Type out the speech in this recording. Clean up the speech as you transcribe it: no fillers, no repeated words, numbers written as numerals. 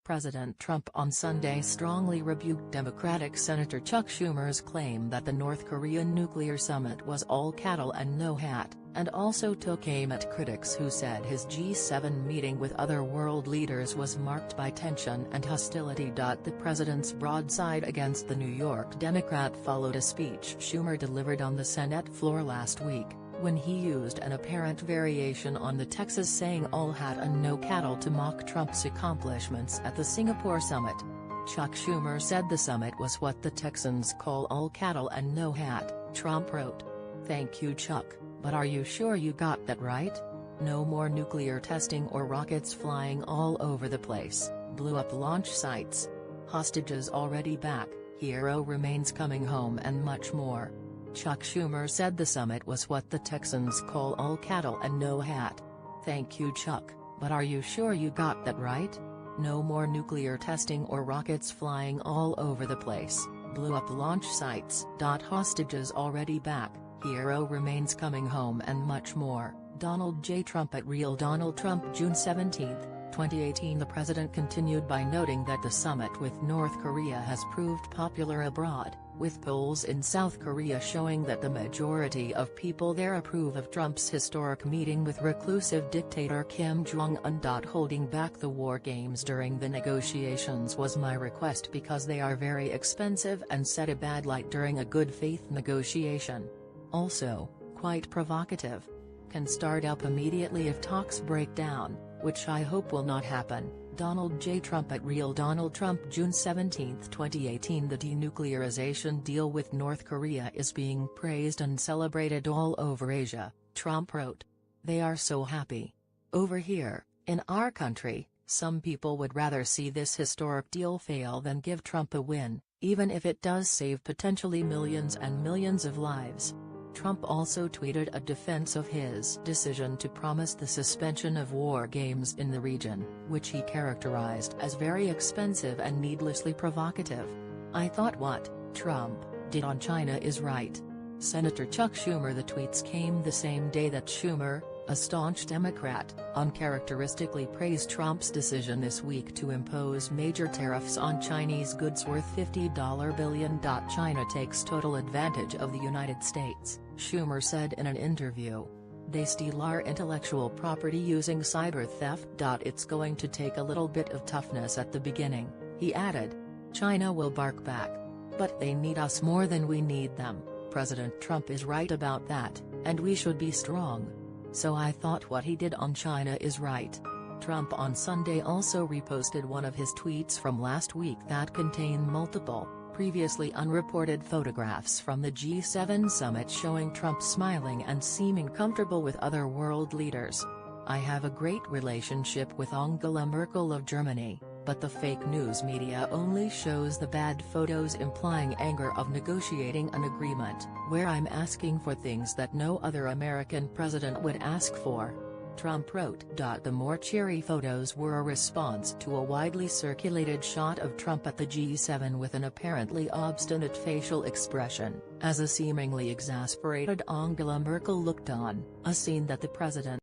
President Trump on Sunday strongly rebuked Democratic Senator Chuck Schumer's claim that the North Korean nuclear summit was all cattle and no hat, and also took aim at critics who said his G7 meeting with other world leaders was marked by tension and hostility. The president's broadside against the New York Democrat followed a speech Schumer delivered on the Senate floor last week, when he used an apparent variation on the Texas saying all hat and no cattle to mock Trump's accomplishments at the Singapore summit. Chuck Schumer said the summit was what the Texans call all cattle and no hat, Trump wrote. "Thank you, Chuck, but are you sure you got that right? No more nuclear testing or rockets flying all over the place, blew up launch sites. Hostages already back, hero remains coming home and much more." Chuck Schumer said the summit was what the Texans call all cattle and no hat. "Thank you, Chuck, but are you sure you got that right? No more nuclear testing or rockets flying all over the place, blew up launch sites. Hostages already back, hero remains coming home and much more." Donald J. Trump at Real Donald Trump June 17, 2018. The president continued by noting that the summit with North Korea has proved popular abroad, with polls in South Korea showing that the majority of people there approve of Trump's historic meeting with reclusive dictator Kim Jong-un. "Holding back the war games during the negotiations was my request because they are very expensive and set a bad light during a good faith negotiation. Also, quite provocative. Can start up immediately if talks break down, which I hope will not happen." Donald J. Trump at Real Donald Trump June 17, 2018. The denuclearization deal with North Korea is being praised and celebrated all over Asia, Trump wrote. "They are so happy. Over here, in our country, some people would rather see this historic deal fail than give Trump a win, even if it does save potentially millions and millions of lives." Trump also tweeted a defense of his decision to promise the suspension of war games in the region, which he characterized as very expensive and needlessly provocative. "I thought what Trump did on China is right." Senator Chuck Schumer. The tweets came the same day that Schumer, a staunch Democrat, uncharacteristically praised Trump's decision this week to impose major tariffs on Chinese goods worth $50 billion. "China takes total advantage of the United States," Schumer said in an interview. "They steal our intellectual property using cyber theft. It's going to take a little bit of toughness at the beginning," he added. "China will bark back. But they need us more than we need them. President Trump is right about that, and we should be strong. So I thought what he did on China is right." Trump on Sunday also reposted one of his tweets from last week that contained multiple, previously unreported photographs from the G7 summit showing Trump smiling and seeming comfortable with other world leaders. "I have a great relationship with Angela Merkel of Germany, but the fake news media only shows the bad photos implying anger of negotiating an agreement, where I'm asking for things that no other American president would ask for," Trump wrote. The more cheery photos were a response to a widely circulated shot of Trump at the G7 with an apparently obstinate facial expression, as a seemingly exasperated Angela Merkel looked on, a scene that the president